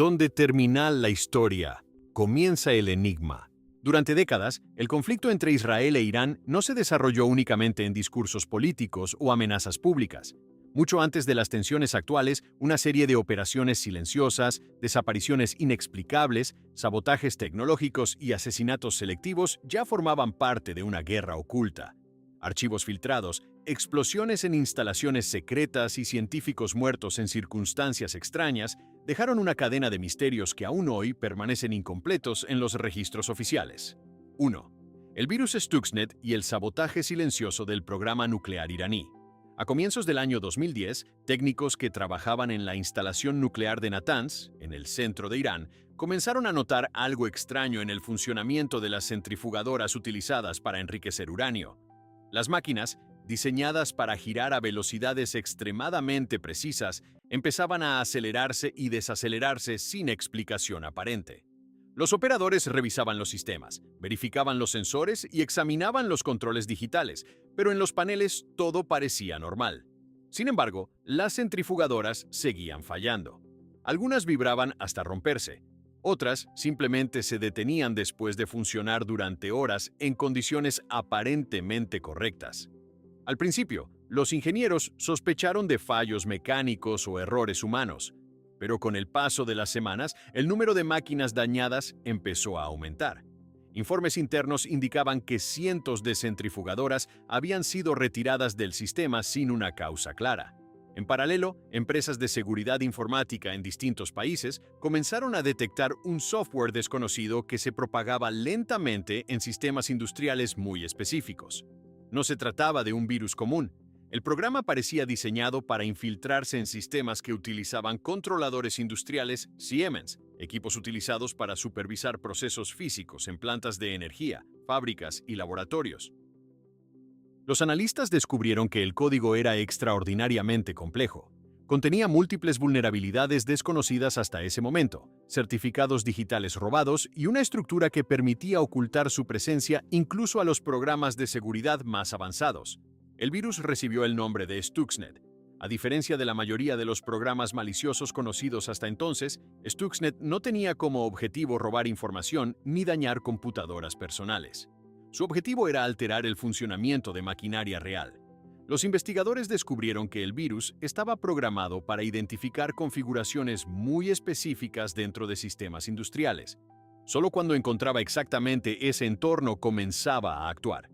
Donde termina la historia, comienza el enigma. Durante décadas, el conflicto entre Israel e Irán no se desarrolló únicamente en discursos políticos o amenazas públicas. Mucho antes de las tensiones actuales, una serie de operaciones silenciosas, desapariciones inexplicables, sabotajes tecnológicos y asesinatos selectivos ya formaban parte de una guerra oculta. Archivos filtrados, explosiones en instalaciones secretas y científicos muertos en circunstancias extrañas dejaron una cadena de misterios que aún hoy permanecen incompletos en los registros oficiales. 1. El virus Stuxnet y el sabotaje silencioso del programa nuclear iraní. A comienzos del año 2010, técnicos que trabajaban en la instalación nuclear de Natanz, en el centro de Irán, comenzaron a notar algo extraño en el funcionamiento de las centrifugadoras utilizadas para enriquecer uranio. Las máquinas, diseñadas para girar a velocidades extremadamente precisas, empezaban a acelerarse y desacelerarse sin explicación aparente. Los operadores revisaban los sistemas, verificaban los sensores y examinaban los controles digitales, pero en los paneles todo parecía normal. Sin embargo, las centrifugadoras seguían fallando. Algunas vibraban hasta romperse. Otras simplemente se detenían después de funcionar durante horas en condiciones aparentemente correctas. Al principio, los ingenieros sospecharon de fallos mecánicos o errores humanos, pero con el paso de las semanas, el número de máquinas dañadas empezó a aumentar. Informes internos indicaban que cientos de centrifugadoras habían sido retiradas del sistema sin una causa clara. En paralelo, empresas de seguridad informática en distintos países comenzaron a detectar un software desconocido que se propagaba lentamente en sistemas industriales muy específicos. No se trataba de un virus común. El programa parecía diseñado para infiltrarse en sistemas que utilizaban controladores industriales Siemens, equipos utilizados para supervisar procesos físicos en plantas de energía, fábricas y laboratorios. Los analistas descubrieron que el código era extraordinariamente complejo. Contenía múltiples vulnerabilidades desconocidas hasta ese momento, certificados digitales robados y una estructura que permitía ocultar su presencia incluso a los programas de seguridad más avanzados. El virus recibió el nombre de Stuxnet. A diferencia de la mayoría de los programas maliciosos conocidos hasta entonces, Stuxnet no tenía como objetivo robar información ni dañar computadoras personales. Su objetivo era alterar el funcionamiento de maquinaria real. Los investigadores descubrieron que el virus estaba programado para identificar configuraciones muy específicas dentro de sistemas industriales. Solo cuando encontraba exactamente ese entorno comenzaba a actuar.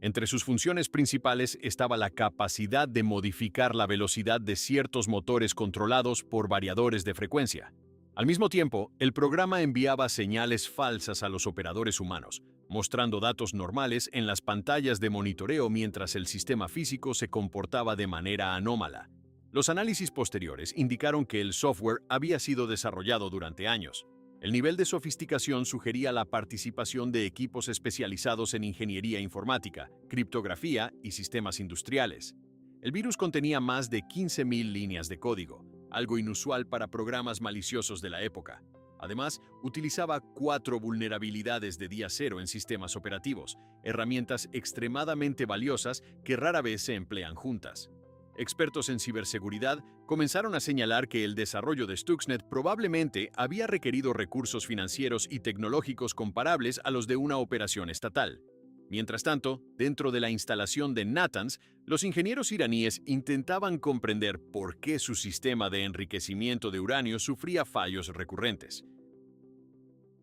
Entre sus funciones principales estaba la capacidad de modificar la velocidad de ciertos motores controlados por variadores de frecuencia. Al mismo tiempo, el programa enviaba señales falsas a los operadores humanos, mostrando datos normales en las pantallas de monitoreo mientras el sistema físico se comportaba de manera anómala. Los análisis posteriores indicaron que el software había sido desarrollado durante años. El nivel de sofisticación sugería la participación de equipos especializados en ingeniería informática, criptografía y sistemas industriales. El virus contenía más de 15.000 líneas de código, algo inusual para programas maliciosos de la época. Además, utilizaba 4 vulnerabilidades de día cero en sistemas operativos, herramientas extremadamente valiosas que rara vez se emplean juntas. Expertos en ciberseguridad comenzaron a señalar que el desarrollo de Stuxnet probablemente había requerido recursos financieros y tecnológicos comparables a los de una operación estatal. Mientras tanto, dentro de la instalación de Natanz, los ingenieros iraníes intentaban comprender por qué su sistema de enriquecimiento de uranio sufría fallos recurrentes.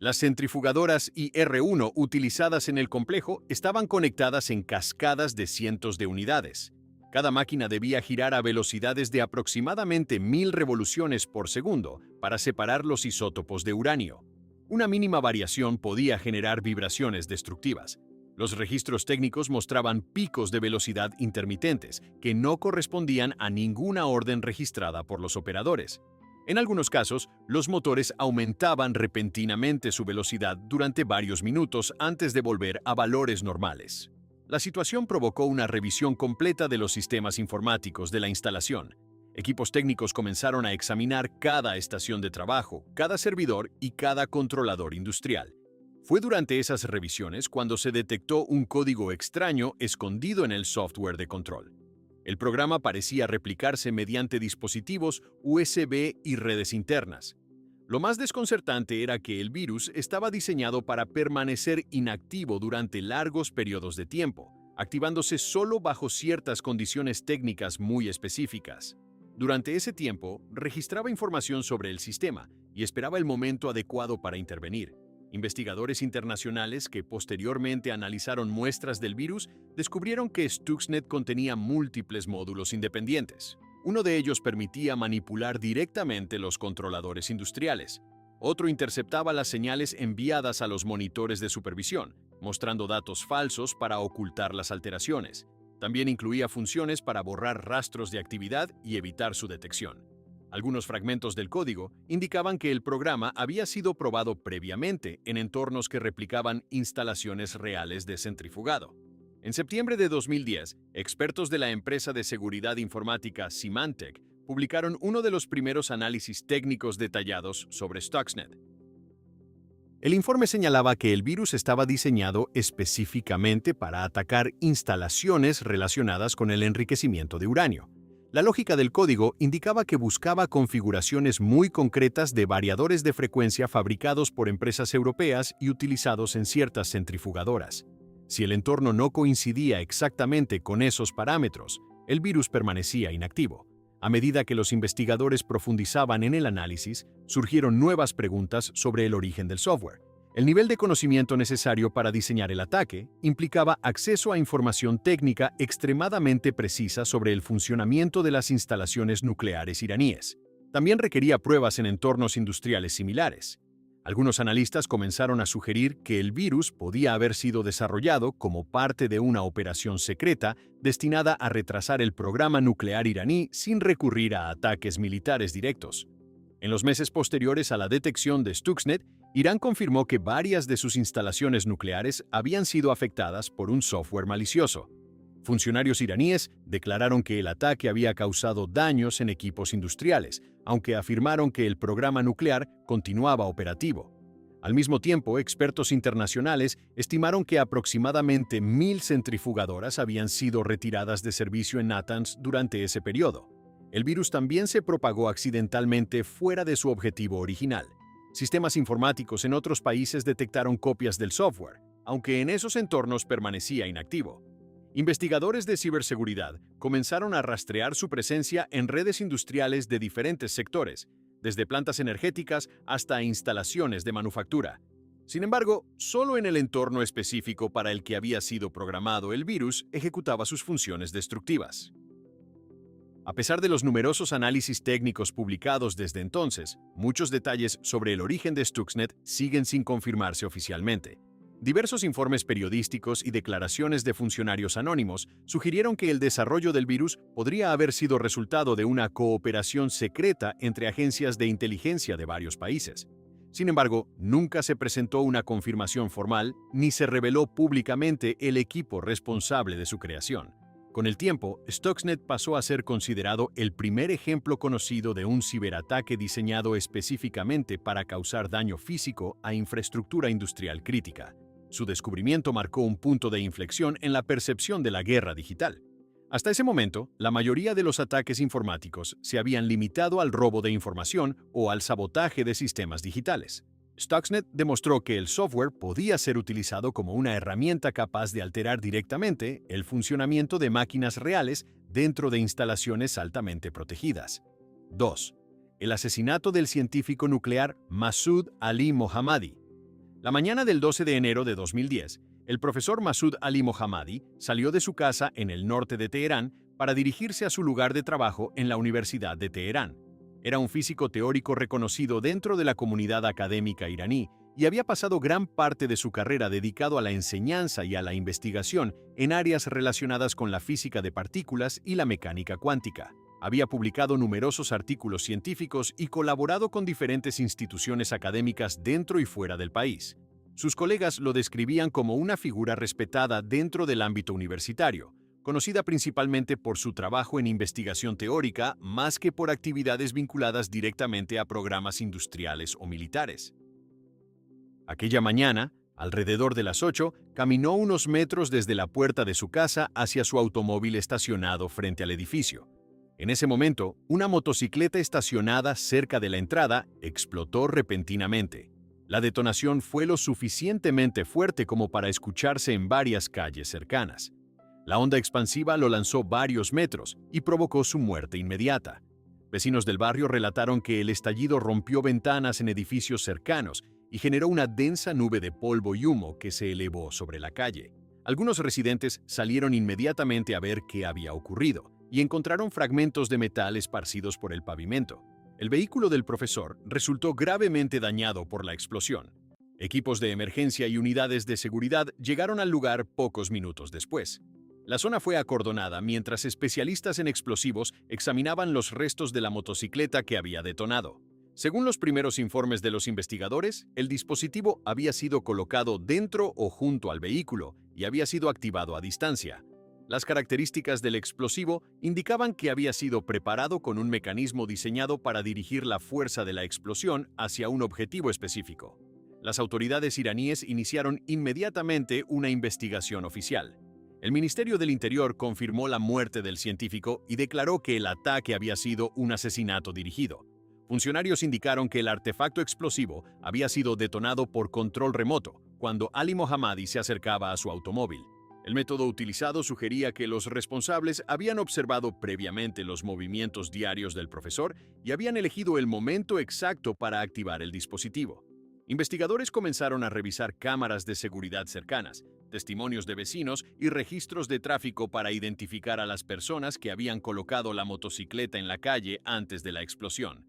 Las centrifugadoras IR-1 utilizadas en el complejo estaban conectadas en cascadas de cientos de unidades. Cada máquina debía girar a velocidades de aproximadamente 1000 revoluciones por segundo para separar los isótopos de uranio. Una mínima variación podía generar vibraciones destructivas. Los registros técnicos mostraban picos de velocidad intermitentes que no correspondían a ninguna orden registrada por los operadores. En algunos casos, los motores aumentaban repentinamente su velocidad durante varios minutos antes de volver a valores normales. La situación provocó una revisión completa de los sistemas informáticos de la instalación. Equipos técnicos comenzaron a examinar cada estación de trabajo, cada servidor y cada controlador industrial. Fue durante esas revisiones cuando se detectó un código extraño escondido en el software de control. El programa parecía replicarse mediante dispositivos USB y redes internas. Lo más desconcertante era que el virus estaba diseñado para permanecer inactivo durante largos periodos de tiempo, activándose solo bajo ciertas condiciones técnicas muy específicas. Durante ese tiempo, registraba información sobre el sistema y esperaba el momento adecuado para intervenir. Investigadores internacionales que posteriormente analizaron muestras del virus descubrieron que Stuxnet contenía múltiples módulos independientes. Uno de ellos permitía manipular directamente los controladores industriales. Otro interceptaba las señales enviadas a los monitores de supervisión, mostrando datos falsos para ocultar las alteraciones. También incluía funciones para borrar rastros de actividad y evitar su detección. Algunos fragmentos del código indicaban que el programa había sido probado previamente en entornos que replicaban instalaciones reales de centrifugado. En septiembre de 2010, expertos de la empresa de seguridad informática Symantec publicaron uno de los primeros análisis técnicos detallados sobre Stuxnet. El informe señalaba que el virus estaba diseñado específicamente para atacar instalaciones relacionadas con el enriquecimiento de uranio. La lógica del código indicaba que buscaba configuraciones muy concretas de variadores de frecuencia fabricados por empresas europeas y utilizados en ciertas centrifugadoras. Si el entorno no coincidía exactamente con esos parámetros, el virus permanecía inactivo. A medida que los investigadores profundizaban en el análisis, surgieron nuevas preguntas sobre el origen del software. El nivel de conocimiento necesario para diseñar el ataque implicaba acceso a información técnica extremadamente precisa sobre el funcionamiento de las instalaciones nucleares iraníes. También requería pruebas en entornos industriales similares. Algunos analistas comenzaron a sugerir que el virus podía haber sido desarrollado como parte de una operación secreta destinada a retrasar el programa nuclear iraní sin recurrir a ataques militares directos. En los meses posteriores a la detección de Stuxnet, Irán confirmó que varias de sus instalaciones nucleares habían sido afectadas por un software malicioso. Funcionarios iraníes declararon que el ataque había causado daños en equipos industriales, aunque afirmaron que el programa nuclear continuaba operativo. Al mismo tiempo, expertos internacionales estimaron que aproximadamente 1.000 centrifugadoras habían sido retiradas de servicio en Natanz durante ese periodo. El virus también se propagó accidentalmente fuera de su objetivo original. Sistemas informáticos en otros países detectaron copias del software, aunque en esos entornos permanecía inactivo. Investigadores de ciberseguridad comenzaron a rastrear su presencia en redes industriales de diferentes sectores, desde plantas energéticas hasta instalaciones de manufactura. Sin embargo, solo en el entorno específico para el que había sido programado el virus ejecutaba sus funciones destructivas. A pesar de los numerosos análisis técnicos publicados desde entonces, muchos detalles sobre el origen de Stuxnet siguen sin confirmarse oficialmente. Diversos informes periodísticos y declaraciones de funcionarios anónimos sugirieron que el desarrollo del virus podría haber sido resultado de una cooperación secreta entre agencias de inteligencia de varios países. Sin embargo, nunca se presentó una confirmación formal ni se reveló públicamente el equipo responsable de su creación. Con el tiempo, Stuxnet pasó a ser considerado el primer ejemplo conocido de un ciberataque diseñado específicamente para causar daño físico a infraestructura industrial crítica. Su descubrimiento marcó un punto de inflexión en la percepción de la guerra digital. Hasta ese momento, la mayoría de los ataques informáticos se habían limitado al robo de información o al sabotaje de sistemas digitales. Stuxnet demostró que el software podía ser utilizado como una herramienta capaz de alterar directamente el funcionamiento de máquinas reales dentro de instalaciones altamente protegidas. 2. El asesinato del científico nuclear Masoud Ali Mohammadi. La mañana del 12 de enero de 2010, el profesor Masoud Ali Mohammadi salió de su casa en el norte de Teherán para dirigirse a su lugar de trabajo en la Universidad de Teherán. Era un físico teórico reconocido dentro de la comunidad académica iraní y había pasado gran parte de su carrera dedicado a la enseñanza y a la investigación en áreas relacionadas con la física de partículas y la mecánica cuántica. Había publicado numerosos artículos científicos y colaborado con diferentes instituciones académicas dentro y fuera del país. Sus colegas lo describían como una figura respetada dentro del ámbito universitario, conocida principalmente por su trabajo en investigación teórica más que por actividades vinculadas directamente a programas industriales o militares. Aquella mañana, alrededor de las 8, caminó unos metros desde la puerta de su casa hacia su automóvil estacionado frente al edificio. En ese momento, una motocicleta estacionada cerca de la entrada explotó repentinamente. La detonación fue lo suficientemente fuerte como para escucharse en varias calles cercanas. La onda expansiva lo lanzó varios metros y provocó su muerte inmediata. Vecinos del barrio relataron que el estallido rompió ventanas en edificios cercanos y generó una densa nube de polvo y humo que se elevó sobre la calle. Algunos residentes salieron inmediatamente a ver qué había ocurrido y encontraron fragmentos de metal esparcidos por el pavimento. El vehículo del profesor resultó gravemente dañado por la explosión. Equipos de emergencia y unidades de seguridad llegaron al lugar pocos minutos después. La zona fue acordonada mientras especialistas en explosivos examinaban los restos de la motocicleta que había detonado. Según los primeros informes de los investigadores, el dispositivo había sido colocado dentro o junto al vehículo y había sido activado a distancia. Las características del explosivo indicaban que había sido preparado con un mecanismo diseñado para dirigir la fuerza de la explosión hacia un objetivo específico. Las autoridades iraníes iniciaron inmediatamente una investigación oficial. El Ministerio del Interior confirmó la muerte del científico y declaró que el ataque había sido un asesinato dirigido. Funcionarios indicaron que el artefacto explosivo había sido detonado por control remoto cuando Ali Mohammadi se acercaba a su automóvil. El método utilizado sugería que los responsables habían observado previamente los movimientos diarios del profesor y habían elegido el momento exacto para activar el dispositivo. Investigadores comenzaron a revisar cámaras de seguridad cercanas, testimonios de vecinos y registros de tráfico para identificar a las personas que habían colocado la motocicleta en la calle antes de la explosión.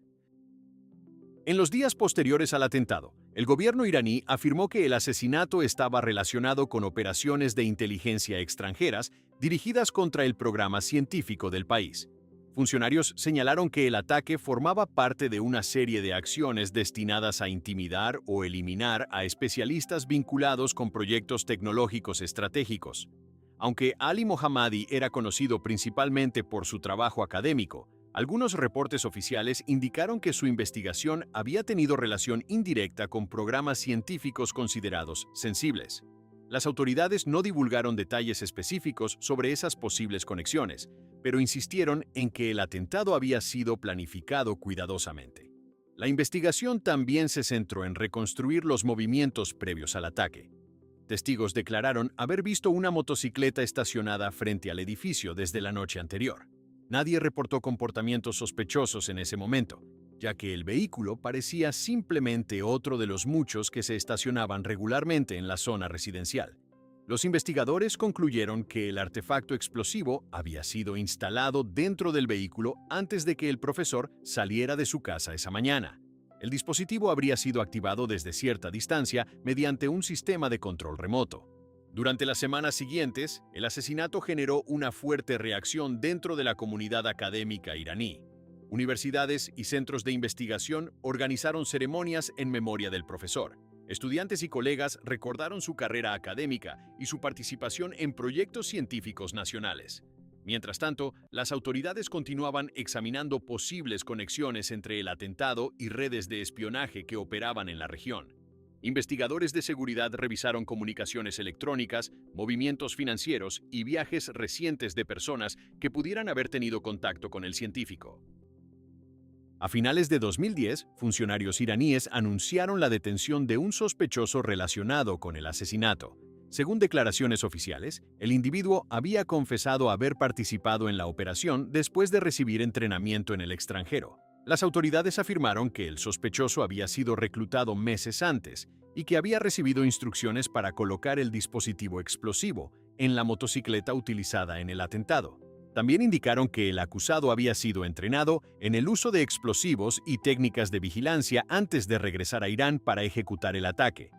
En los días posteriores al atentado, el gobierno iraní afirmó que el asesinato estaba relacionado con operaciones de inteligencia extranjeras dirigidas contra el programa científico del país. Funcionarios señalaron que el ataque formaba parte de una serie de acciones destinadas a intimidar o eliminar a especialistas vinculados con proyectos tecnológicos estratégicos. Aunque Ali Mohammadi era conocido principalmente por su trabajo académico, algunos reportes oficiales indicaron que su investigación había tenido relación indirecta con programas científicos considerados sensibles. Las autoridades no divulgaron detalles específicos sobre esas posibles conexiones, pero insistieron en que el atentado había sido planificado cuidadosamente. La investigación también se centró en reconstruir los movimientos previos al ataque. Testigos declararon haber visto una motocicleta estacionada frente al edificio desde la noche anterior. Nadie reportó comportamientos sospechosos en ese momento, ya que el vehículo parecía simplemente otro de los muchos que se estacionaban regularmente en la zona residencial. Los investigadores concluyeron que el artefacto explosivo había sido instalado dentro del vehículo antes de que el profesor saliera de su casa esa mañana. El dispositivo habría sido activado desde cierta distancia mediante un sistema de control remoto. Durante las semanas siguientes, el asesinato generó una fuerte reacción dentro de la comunidad académica iraní. Universidades y centros de investigación organizaron ceremonias en memoria del profesor. Estudiantes y colegas recordaron su carrera académica y su participación en proyectos científicos nacionales. Mientras tanto, las autoridades continuaban examinando posibles conexiones entre el atentado y redes de espionaje que operaban en la región. Investigadores de seguridad revisaron comunicaciones electrónicas, movimientos financieros y viajes recientes de personas que pudieran haber tenido contacto con el científico. A finales de 2010, funcionarios iraníes anunciaron la detención de un sospechoso relacionado con el asesinato. Según declaraciones oficiales, el individuo había confesado haber participado en la operación después de recibir entrenamiento en el extranjero. Las autoridades afirmaron que el sospechoso había sido reclutado meses antes y que había recibido instrucciones para colocar el dispositivo explosivo en la motocicleta utilizada en el atentado. También indicaron que el acusado había sido entrenado en el uso de explosivos y técnicas de vigilancia antes de regresar a Irán para ejecutar el ataque.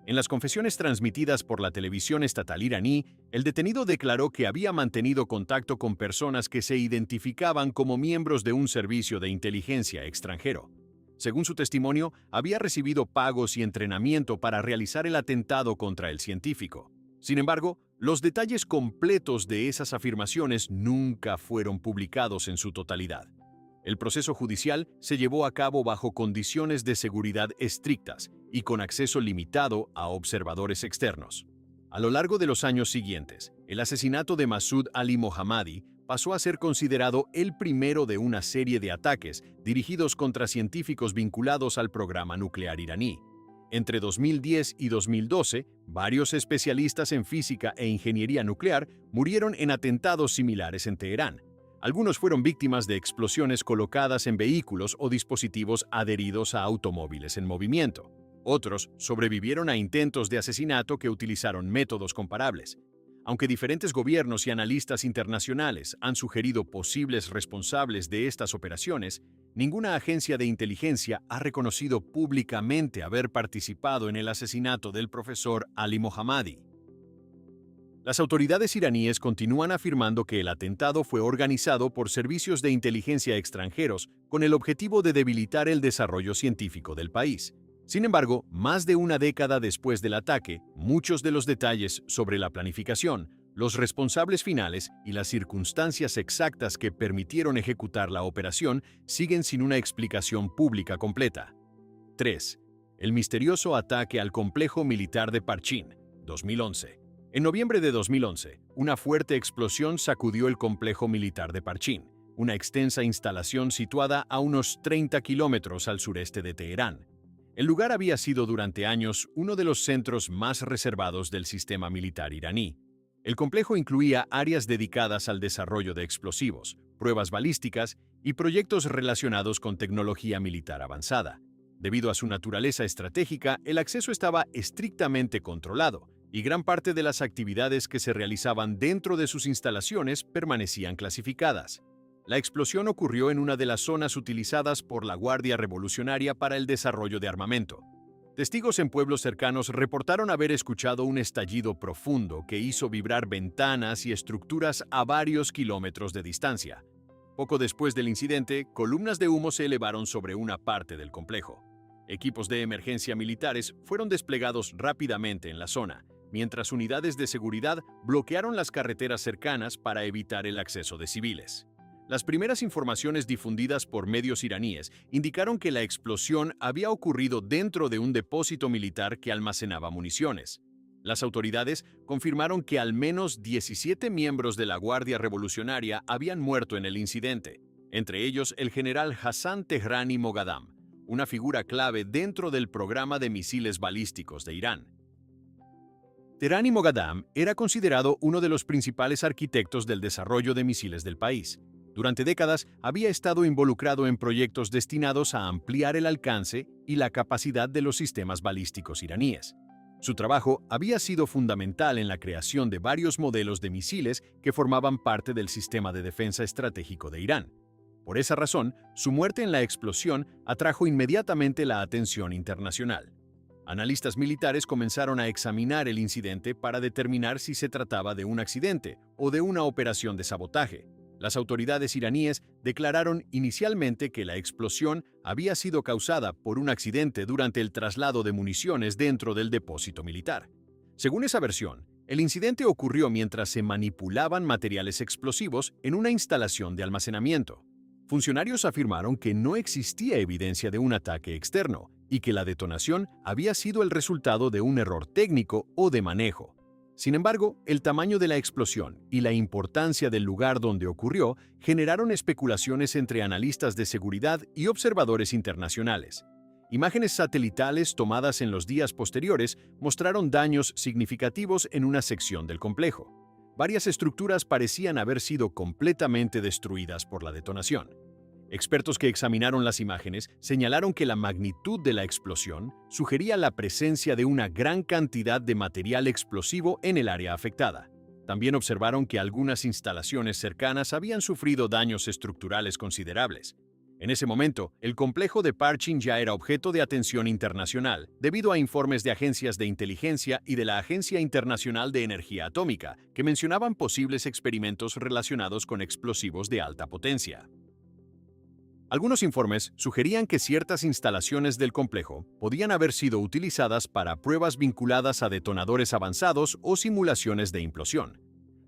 En las confesiones transmitidas por la televisión estatal iraní, el detenido declaró que había mantenido contacto con personas que se identificaban como miembros de un servicio de inteligencia extranjero. Según su testimonio, había recibido pagos y entrenamiento para realizar el atentado contra el científico. Sin embargo, los detalles completos de esas afirmaciones nunca fueron publicados en su totalidad. El proceso judicial se llevó a cabo bajo condiciones de seguridad estrictas y con acceso limitado a observadores externos. A lo largo de los años siguientes, el asesinato de Masoud Ali Mohammadi pasó a ser considerado el primero de una serie de ataques dirigidos contra científicos vinculados al programa nuclear iraní. Entre 2010 y 2012, varios especialistas en física e ingeniería nuclear murieron en atentados similares en Teherán. Algunos fueron víctimas de explosiones colocadas en vehículos o dispositivos adheridos a automóviles en movimiento. Otros sobrevivieron a intentos de asesinato que utilizaron métodos comparables. Aunque diferentes gobiernos y analistas internacionales han sugerido posibles responsables de estas operaciones, ninguna agencia de inteligencia ha reconocido públicamente haber participado en el asesinato del profesor Ali Mohammadi. Las autoridades iraníes continúan afirmando que el atentado fue organizado por servicios de inteligencia extranjeros con el objetivo de debilitar el desarrollo científico del país. Sin embargo, más de una década después del ataque, muchos de los detalles sobre la planificación, los responsables finales y las circunstancias exactas que permitieron ejecutar la operación siguen sin una explicación pública completa. 3. El misterioso ataque al complejo militar de Parchin, 2011. En noviembre de 2011, una fuerte explosión sacudió el complejo militar de Parchin, una extensa instalación situada a unos 30 kilómetros al sureste de Teherán. El lugar había sido durante años uno de los centros más reservados del sistema militar iraní. El complejo incluía áreas dedicadas al desarrollo de explosivos, pruebas balísticas y proyectos relacionados con tecnología militar avanzada. Debido a su naturaleza estratégica, el acceso estaba estrictamente controlado y gran parte de las actividades que se realizaban dentro de sus instalaciones permanecían clasificadas. La explosión ocurrió en una de las zonas utilizadas por la Guardia Revolucionaria para el desarrollo de armamento. Testigos en pueblos cercanos reportaron haber escuchado un estallido profundo que hizo vibrar ventanas y estructuras a varios kilómetros de distancia. Poco después del incidente, columnas de humo se elevaron sobre una parte del complejo. Equipos de emergencia militares fueron desplegados rápidamente en la zona, mientras unidades de seguridad bloquearon las carreteras cercanas para evitar el acceso de civiles. Las primeras informaciones difundidas por medios iraníes indicaron que la explosión había ocurrido dentro de un depósito militar que almacenaba municiones. Las autoridades confirmaron que al menos 17 miembros de la Guardia Revolucionaria habían muerto en el incidente, entre ellos el general Hassan Tehrani Moghadam, una figura clave dentro del programa de misiles balísticos de Irán. Tehrani Moghadam era considerado uno de los principales arquitectos del desarrollo de misiles del país. Durante décadas había estado involucrado en proyectos destinados a ampliar el alcance y la capacidad de los sistemas balísticos iraníes. Su trabajo había sido fundamental en la creación de varios modelos de misiles que formaban parte del sistema de defensa estratégico de Irán. Por esa razón, su muerte en la explosión atrajo inmediatamente la atención internacional. Analistas militares comenzaron a examinar el incidente para determinar si se trataba de un accidente o de una operación de sabotaje. Las autoridades iraníes declararon inicialmente que la explosión había sido causada por un accidente durante el traslado de municiones dentro del depósito militar. Según esa versión, el incidente ocurrió mientras se manipulaban materiales explosivos en una instalación de almacenamiento. Funcionarios afirmaron que no existía evidencia de un ataque externo y que la detonación había sido el resultado de un error técnico o de manejo. Sin embargo, el tamaño de la explosión y la importancia del lugar donde ocurrió generaron especulaciones entre analistas de seguridad y observadores internacionales. Imágenes satelitales tomadas en los días posteriores mostraron daños significativos en una sección del complejo. Varias estructuras parecían haber sido completamente destruidas por la detonación. Expertos que examinaron las imágenes señalaron que la magnitud de la explosión sugería la presencia de una gran cantidad de material explosivo en el área afectada. También observaron que algunas instalaciones cercanas habían sufrido daños estructurales considerables. En ese momento, el complejo de Parchin ya era objeto de atención internacional, debido a informes de agencias de inteligencia y de la Agencia Internacional de Energía Atómica, que mencionaban posibles experimentos relacionados con explosivos de alta potencia. Algunos informes sugerían que ciertas instalaciones del complejo podían haber sido utilizadas para pruebas vinculadas a detonadores avanzados o simulaciones de implosión.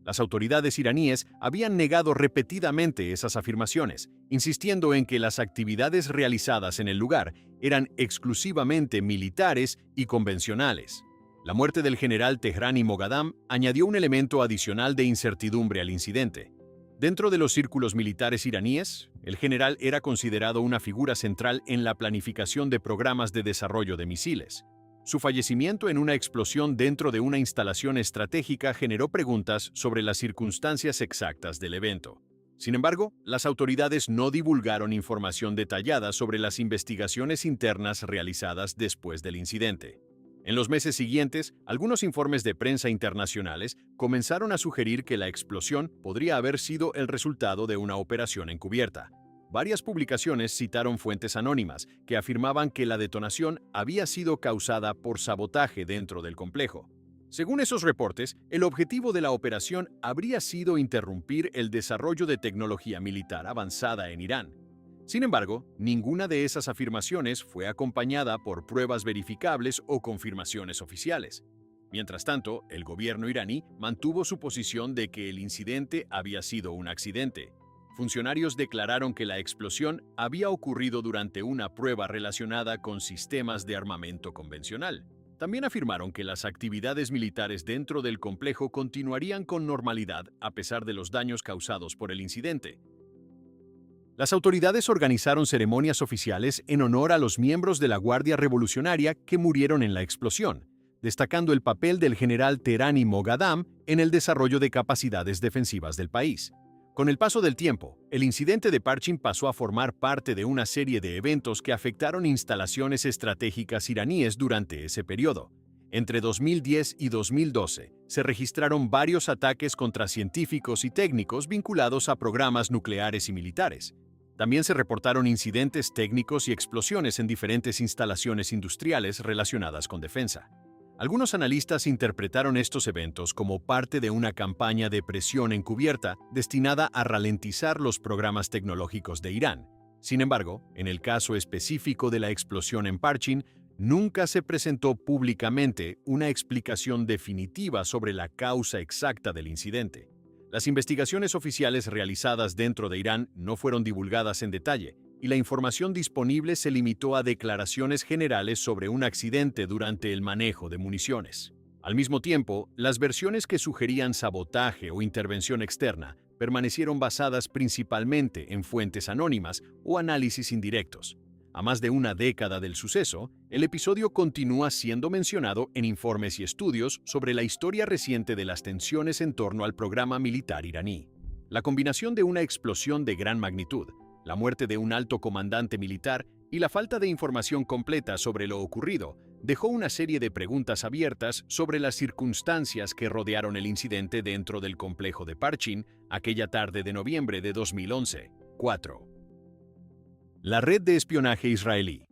Las autoridades iraníes habían negado repetidamente esas afirmaciones, insistiendo en que las actividades realizadas en el lugar eran exclusivamente militares y convencionales. La muerte del general Tehrani Moghadam añadió un elemento adicional de incertidumbre al incidente. Dentro de los círculos militares iraníes, el general era considerado una figura central en la planificación de programas de desarrollo de misiles. Su fallecimiento en una explosión dentro de una instalación estratégica generó preguntas sobre las circunstancias exactas del evento. Sin embargo, las autoridades no divulgaron información detallada sobre las investigaciones internas realizadas después del incidente. En los meses siguientes, algunos informes de prensa internacionales comenzaron a sugerir que la explosión podría haber sido el resultado de una operación encubierta. Varias publicaciones citaron fuentes anónimas que afirmaban que la detonación había sido causada por sabotaje dentro del complejo. Según esos reportes, el objetivo de la operación habría sido interrumpir el desarrollo de tecnología militar avanzada en Irán. Sin embargo, ninguna de esas afirmaciones fue acompañada por pruebas verificables o confirmaciones oficiales. Mientras tanto, el gobierno iraní mantuvo su posición de que el incidente había sido un accidente. Funcionarios declararon que la explosión había ocurrido durante una prueba relacionada con sistemas de armamento convencional. También afirmaron que las actividades militares dentro del complejo continuarían con normalidad a pesar de los daños causados por el incidente. Las autoridades organizaron ceremonias oficiales en honor a los miembros de la Guardia Revolucionaria que murieron en la explosión, destacando el papel del general Tehrani Moghadam en el desarrollo de capacidades defensivas del país. Con el paso del tiempo, el incidente de Parchin pasó a formar parte de una serie de eventos que afectaron instalaciones estratégicas iraníes durante ese periodo. Entre 2010 y 2012, se registraron varios ataques contra científicos y técnicos vinculados a programas nucleares y militares. También se reportaron incidentes técnicos y explosiones en diferentes instalaciones industriales relacionadas con defensa. Algunos analistas interpretaron estos eventos como parte de una campaña de presión encubierta destinada a ralentizar los programas tecnológicos de Irán. Sin embargo, en el caso específico de la explosión en Parchin, nunca se presentó públicamente una explicación definitiva sobre la causa exacta del incidente. Las investigaciones oficiales realizadas dentro de Irán no fueron divulgadas en detalle, y la información disponible se limitó a declaraciones generales sobre un accidente durante el manejo de municiones. Al mismo tiempo, las versiones que sugerían sabotaje o intervención externa permanecieron basadas principalmente en fuentes anónimas o análisis indirectos. A más de una década del suceso, el episodio continúa siendo mencionado en informes y estudios sobre la historia reciente de las tensiones en torno al programa militar iraní. La combinación de una explosión de gran magnitud, la muerte de un alto comandante militar y la falta de información completa sobre lo ocurrido dejó una serie de preguntas abiertas sobre las circunstancias que rodearon el incidente dentro del complejo de Parchin aquella tarde de noviembre de 2011. 4. La red de espionaje israelí.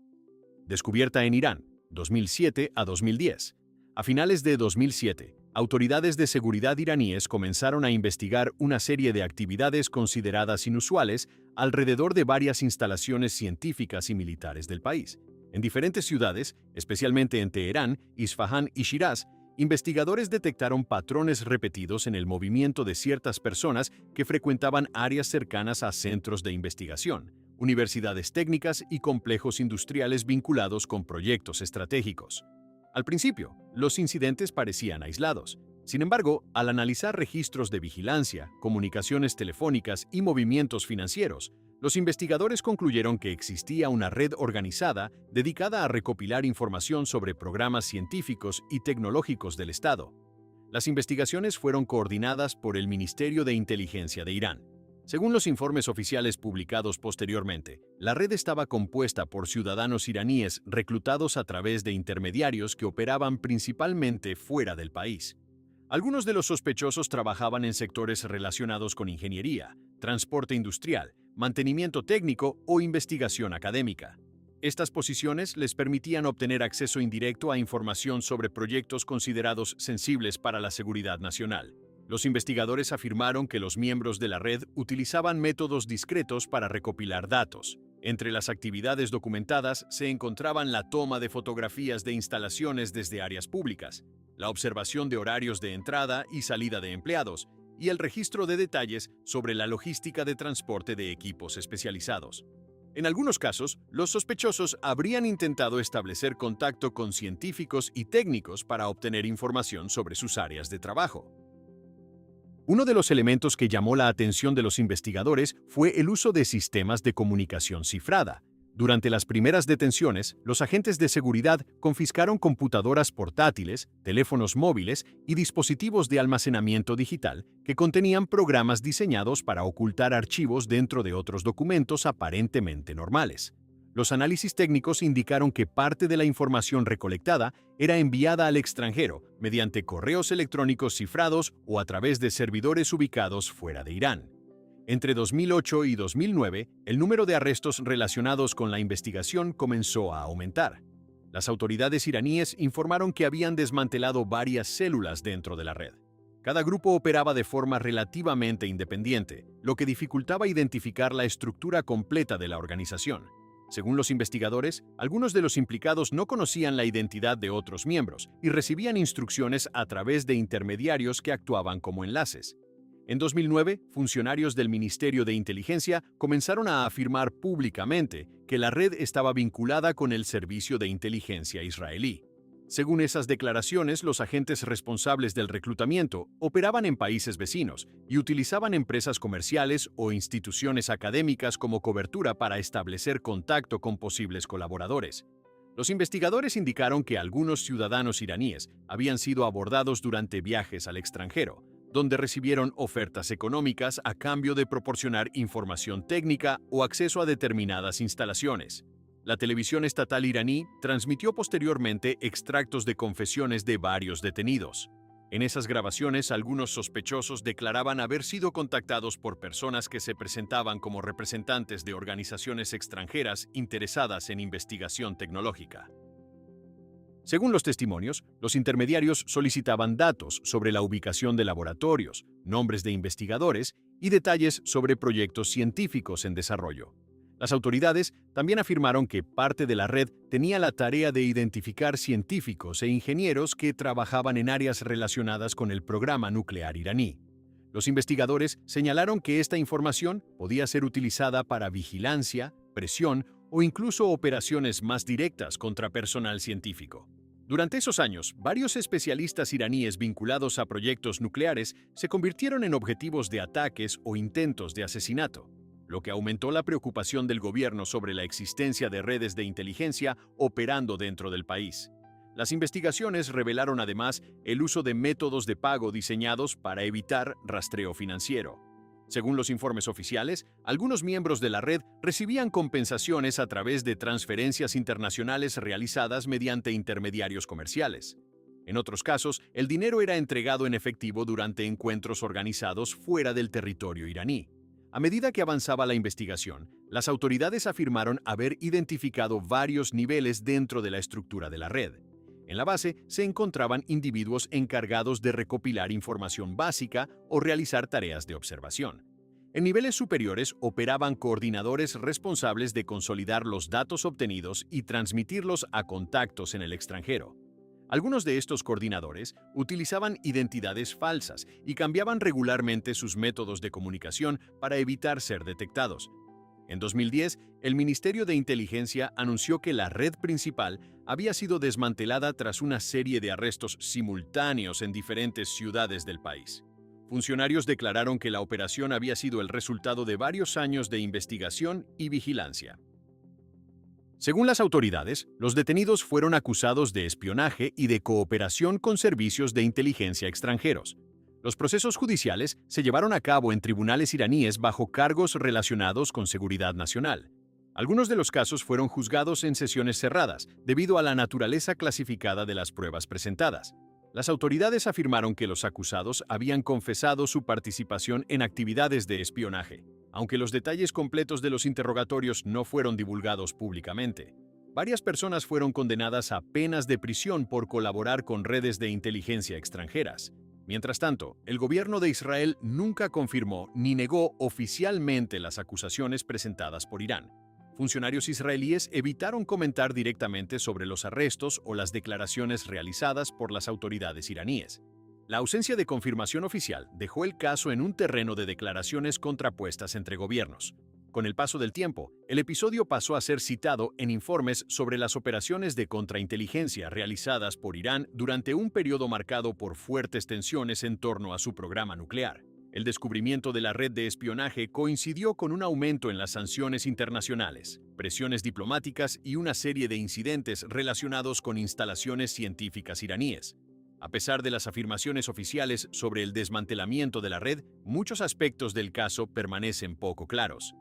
Descubierta en Irán, 2007 a 2010. A finales de 2007, autoridades de seguridad iraníes comenzaron a investigar una serie de actividades consideradas inusuales alrededor de varias instalaciones científicas y militares del país. En diferentes ciudades, especialmente en Teherán, Isfahán y Shiraz, investigadores detectaron patrones repetidos en el movimiento de ciertas personas que frecuentaban áreas cercanas a centros de investigación, universidades técnicas y complejos industriales vinculados con proyectos estratégicos. Al principio, los incidentes parecían aislados. Sin embargo, al analizar registros de vigilancia, comunicaciones telefónicas y movimientos financieros, los investigadores concluyeron que existía una red organizada dedicada a recopilar información sobre programas científicos y tecnológicos del Estado. Las investigaciones fueron coordinadas por el Ministerio de Inteligencia de Irán. Según los informes oficiales publicados posteriormente, la red estaba compuesta por ciudadanos iraníes reclutados a través de intermediarios que operaban principalmente fuera del país. Algunos de los sospechosos trabajaban en sectores relacionados con ingeniería, transporte industrial, mantenimiento técnico o investigación académica. Estas posiciones les permitían obtener acceso indirecto a información sobre proyectos considerados sensibles para la seguridad nacional. Los investigadores afirmaron que los miembros de la red utilizaban métodos discretos para recopilar datos. Entre las actividades documentadas se encontraban la toma de fotografías de instalaciones desde áreas públicas, la observación de horarios de entrada y salida de empleados, y el registro de detalles sobre la logística de transporte de equipos especializados. En algunos casos, los sospechosos habrían intentado establecer contacto con científicos y técnicos para obtener información sobre sus áreas de trabajo. Uno de los elementos que llamó la atención de los investigadores fue el uso de sistemas de comunicación cifrada. Durante las primeras detenciones, los agentes de seguridad confiscaron computadoras portátiles, teléfonos móviles y dispositivos de almacenamiento digital que contenían programas diseñados para ocultar archivos dentro de otros documentos aparentemente normales. Los análisis técnicos indicaron que parte de la información recolectada era enviada al extranjero mediante correos electrónicos cifrados o a través de servidores ubicados fuera de Irán. Entre 2008 y 2009, el número de arrestos relacionados con la investigación comenzó a aumentar. Las autoridades iraníes informaron que habían desmantelado varias células dentro de la red. Cada grupo operaba de forma relativamente independiente, lo que dificultaba identificar la estructura completa de la organización. Según los investigadores, algunos de los implicados no conocían la identidad de otros miembros y recibían instrucciones a través de intermediarios que actuaban como enlaces. En 2009, funcionarios del Ministerio de Inteligencia comenzaron a afirmar públicamente que la red estaba vinculada con el servicio de inteligencia israelí. Según esas declaraciones, los agentes responsables del reclutamiento operaban en países vecinos y utilizaban empresas comerciales o instituciones académicas como cobertura para establecer contacto con posibles colaboradores. Los investigadores indicaron que algunos ciudadanos iraníes habían sido abordados durante viajes al extranjero, donde recibieron ofertas económicas a cambio de proporcionar información técnica o acceso a determinadas instalaciones. La televisión estatal iraní transmitió posteriormente extractos de confesiones de varios detenidos. En esas grabaciones, algunos sospechosos declaraban haber sido contactados por personas que se presentaban como representantes de organizaciones extranjeras interesadas en investigación tecnológica. Según los testimonios, los intermediarios solicitaban datos sobre la ubicación de laboratorios, nombres de investigadores y detalles sobre proyectos científicos en desarrollo. Las autoridades también afirmaron que parte de la red tenía la tarea de identificar científicos e ingenieros que trabajaban en áreas relacionadas con el programa nuclear iraní. Los investigadores señalaron que esta información podía ser utilizada para vigilancia, presión o incluso operaciones más directas contra personal científico. Durante esos años, varios especialistas iraníes vinculados a proyectos nucleares se convirtieron en objetivos de ataques o intentos de asesinato, lo que aumentó la preocupación del gobierno sobre la existencia de redes de inteligencia operando dentro del país. Las investigaciones revelaron además el uso de métodos de pago diseñados para evitar rastreo financiero. Según los informes oficiales, algunos miembros de la red recibían compensaciones a través de transferencias internacionales realizadas mediante intermediarios comerciales. En otros casos, el dinero era entregado en efectivo durante encuentros organizados fuera del territorio iraní. A medida que avanzaba la investigación, las autoridades afirmaron haber identificado varios niveles dentro de la estructura de la red. En la base se encontraban individuos encargados de recopilar información básica o realizar tareas de observación. En niveles superiores operaban coordinadores responsables de consolidar los datos obtenidos y transmitirlos a contactos en el extranjero. Algunos de estos coordinadores utilizaban identidades falsas y cambiaban regularmente sus métodos de comunicación para evitar ser detectados. En 2010, el Ministerio de Inteligencia anunció que la red principal había sido desmantelada tras una serie de arrestos simultáneos en diferentes ciudades del país. Funcionarios declararon que la operación había sido el resultado de varios años de investigación y vigilancia. Según las autoridades, los detenidos fueron acusados de espionaje y de cooperación con servicios de inteligencia extranjeros. Los procesos judiciales se llevaron a cabo en tribunales iraníes bajo cargos relacionados con seguridad nacional. Algunos de los casos fueron juzgados en sesiones cerradas, debido a la naturaleza clasificada de las pruebas presentadas. Las autoridades afirmaron que los acusados habían confesado su participación en actividades de espionaje, aunque los detalles completos de los interrogatorios no fueron divulgados públicamente. Varias personas fueron condenadas a penas de prisión por colaborar con redes de inteligencia extranjeras. Mientras tanto, el gobierno de Israel nunca confirmó ni negó oficialmente las acusaciones presentadas por Irán. Funcionarios israelíes evitaron comentar directamente sobre los arrestos o las declaraciones realizadas por las autoridades iraníes. La ausencia de confirmación oficial dejó el caso en un terreno de declaraciones contrapuestas entre gobiernos. Con el paso del tiempo, el episodio pasó a ser citado en informes sobre las operaciones de contrainteligencia realizadas por Irán durante un periodo marcado por fuertes tensiones en torno a su programa nuclear. El descubrimiento de la red de espionaje coincidió con un aumento en las sanciones internacionales, presiones diplomáticas y una serie de incidentes relacionados con instalaciones científicas iraníes. A pesar de las afirmaciones oficiales sobre el desmantelamiento de la red, muchos aspectos del caso permanecen poco claros.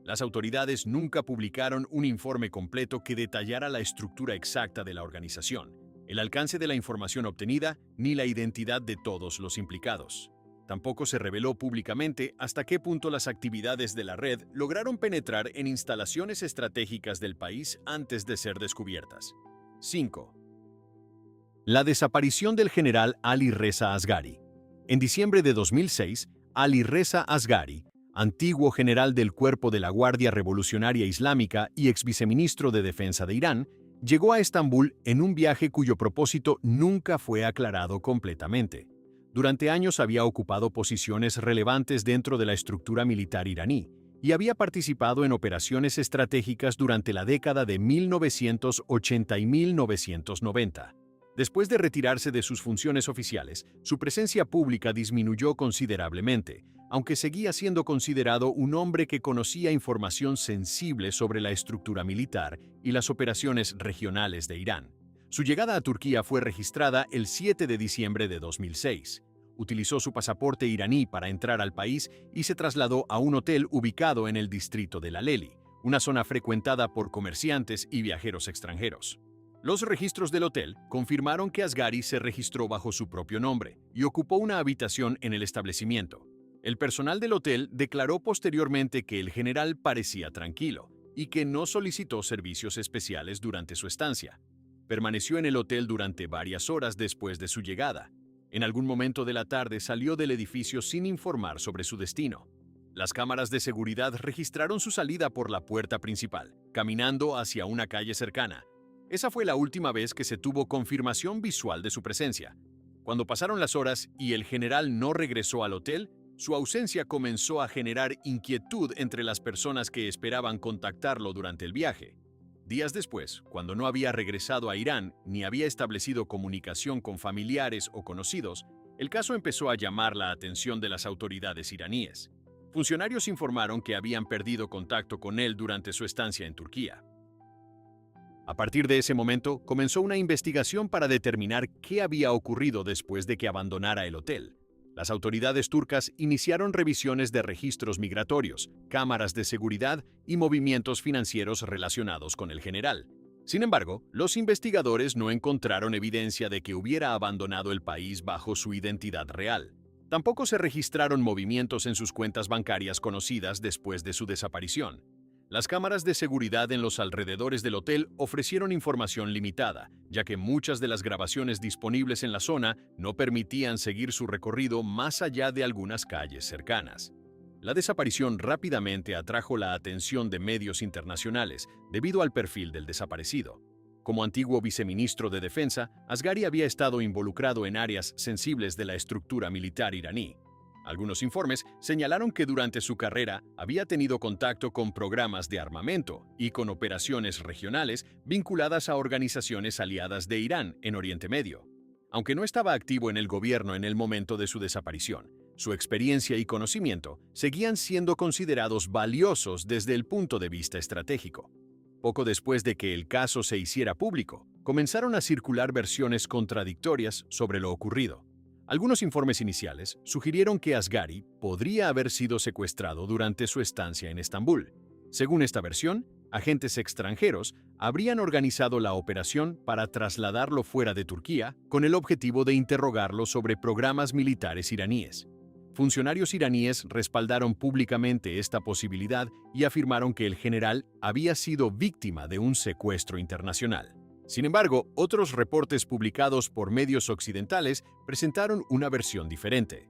Las autoridades nunca publicaron un informe completo que detallara la estructura exacta de la organización, el alcance de la información obtenida ni la identidad de todos los implicados. Tampoco se reveló públicamente hasta qué punto las actividades de la red lograron penetrar en instalaciones estratégicas del país antes de ser descubiertas. 5. La desaparición del general Ali Reza Asghari. En diciembre de 2006, Ali Reza Asghari, antiguo general del Cuerpo de la Guardia Revolucionaria Islámica y exviceministro de Defensa de Irán, llegó a Estambul en un viaje cuyo propósito nunca fue aclarado completamente. Durante años había ocupado posiciones relevantes dentro de la estructura militar iraní y había participado en operaciones estratégicas durante la década de 1980 y 1990. Después de retirarse de sus funciones oficiales, su presencia pública disminuyó considerablemente, aunque seguía siendo considerado un hombre que conocía información sensible sobre la estructura militar y las operaciones regionales de Irán. Su llegada a Turquía fue registrada el 7 de diciembre de 2006. Utilizó su pasaporte iraní para entrar al país y se trasladó a un hotel ubicado en el distrito de Laleli, una zona frecuentada por comerciantes y viajeros extranjeros. Los registros del hotel confirmaron que Asghari se registró bajo su propio nombre y ocupó una habitación en el establecimiento. El personal del hotel declaró posteriormente que el general parecía tranquilo y que no solicitó servicios especiales durante su estancia. Permaneció en el hotel durante varias horas después de su llegada. En algún momento de la tarde salió del edificio sin informar sobre su destino. Las cámaras de seguridad registraron su salida por la puerta principal, caminando hacia una calle cercana. Esa fue la última vez que se tuvo confirmación visual de su presencia. Cuando pasaron las horas y el general no regresó al hotel, su ausencia comenzó a generar inquietud entre las personas que esperaban contactarlo durante el viaje. Días después, cuando no había regresado a Irán ni había establecido comunicación con familiares o conocidos, el caso empezó a llamar la atención de las autoridades iraníes. Funcionarios informaron que habían perdido contacto con él durante su estancia en Turquía. A partir de ese momento, comenzó una investigación para determinar qué había ocurrido después de que abandonara el hotel. Las autoridades turcas iniciaron revisiones de registros migratorios, cámaras de seguridad y movimientos financieros relacionados con el general. Sin embargo, los investigadores no encontraron evidencia de que hubiera abandonado el país bajo su identidad real. Tampoco se registraron movimientos en sus cuentas bancarias conocidas después de su desaparición. Las cámaras de seguridad en los alrededores del hotel ofrecieron información limitada, ya que muchas de las grabaciones disponibles en la zona no permitían seguir su recorrido más allá de algunas calles cercanas. La desaparición rápidamente atrajo la atención de medios internacionales debido al perfil del desaparecido. Como antiguo viceministro de Defensa, Asghari había estado involucrado en áreas sensibles de la estructura militar iraní. Algunos informes señalaron que durante su carrera había tenido contacto con programas de armamento y con operaciones regionales vinculadas a organizaciones aliadas de Irán en Oriente Medio. Aunque no estaba activo en el gobierno en el momento de su desaparición, su experiencia y conocimiento seguían siendo considerados valiosos desde el punto de vista estratégico. Poco después de que el caso se hiciera público, comenzaron a circular versiones contradictorias sobre lo ocurrido. Algunos informes iniciales sugirieron que Asghari podría haber sido secuestrado durante su estancia en Estambul. Según esta versión, agentes extranjeros habrían organizado la operación para trasladarlo fuera de Turquía con el objetivo de interrogarlo sobre programas militares iraníes. Funcionarios iraníes respaldaron públicamente esta posibilidad y afirmaron que el general había sido víctima de un secuestro internacional. Sin embargo, otros reportes publicados por medios occidentales presentaron una versión diferente.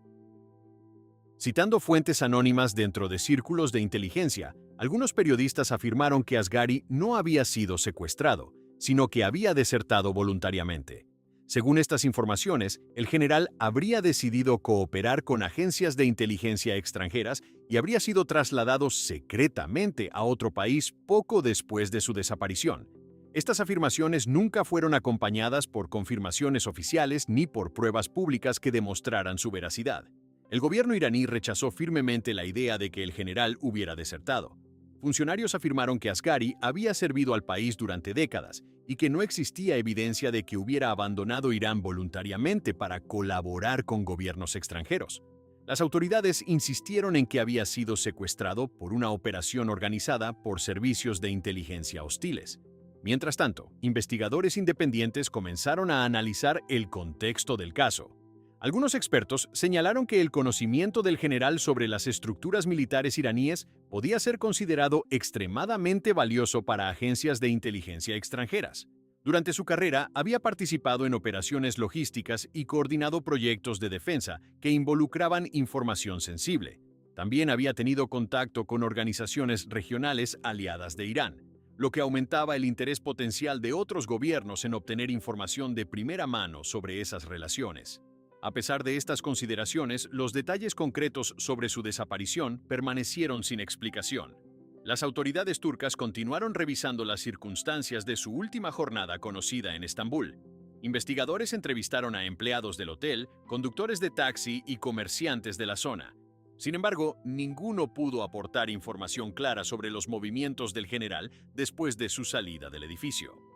Citando fuentes anónimas dentro de círculos de inteligencia, algunos periodistas afirmaron que Asghari no había sido secuestrado, sino que había desertado voluntariamente. Según estas informaciones, el general habría decidido cooperar con agencias de inteligencia extranjeras y habría sido trasladado secretamente a otro país poco después de su desaparición. Estas afirmaciones nunca fueron acompañadas por confirmaciones oficiales ni por pruebas públicas que demostraran su veracidad. El gobierno iraní rechazó firmemente la idea de que el general hubiera desertado. Funcionarios afirmaron que Asghari había servido al país durante décadas y que no existía evidencia de que hubiera abandonado Irán voluntariamente para colaborar con gobiernos extranjeros. Las autoridades insistieron en que había sido secuestrado por una operación organizada por servicios de inteligencia hostiles. Mientras tanto, investigadores independientes comenzaron a analizar el contexto del caso. Algunos expertos señalaron que el conocimiento del general sobre las estructuras militares iraníes podía ser considerado extremadamente valioso para agencias de inteligencia extranjeras. Durante su carrera, había participado en operaciones logísticas y coordinado proyectos de defensa que involucraban información sensible. También había tenido contacto con organizaciones regionales aliadas de Irán, lo que aumentaba el interés potencial de otros gobiernos en obtener información de primera mano sobre esas relaciones. A pesar de estas consideraciones, los detalles concretos sobre su desaparición permanecieron sin explicación. Las autoridades turcas continuaron revisando las circunstancias de su última jornada conocida en Estambul. Investigadores entrevistaron a empleados del hotel, conductores de taxi y comerciantes de la zona. Sin embargo, ninguno pudo aportar información clara sobre los movimientos del general después de su salida del edificio.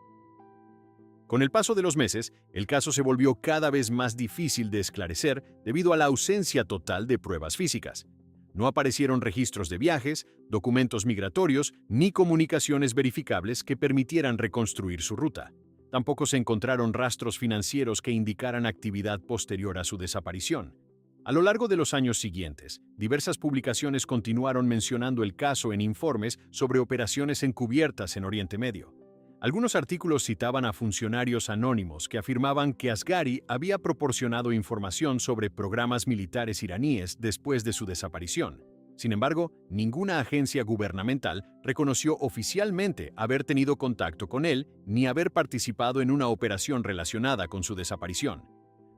Con el paso de los meses, el caso se volvió cada vez más difícil de esclarecer debido a la ausencia total de pruebas físicas. No aparecieron registros de viajes, documentos migratorios ni comunicaciones verificables que permitieran reconstruir su ruta. Tampoco se encontraron rastros financieros que indicaran actividad posterior a su desaparición. A lo largo de los años siguientes, diversas publicaciones continuaron mencionando el caso en informes sobre operaciones encubiertas en Oriente Medio. Algunos artículos citaban a funcionarios anónimos que afirmaban que Asghari había proporcionado información sobre programas militares iraníes después de su desaparición. Sin embargo, ninguna agencia gubernamental reconoció oficialmente haber tenido contacto con él ni haber participado en una operación relacionada con su desaparición.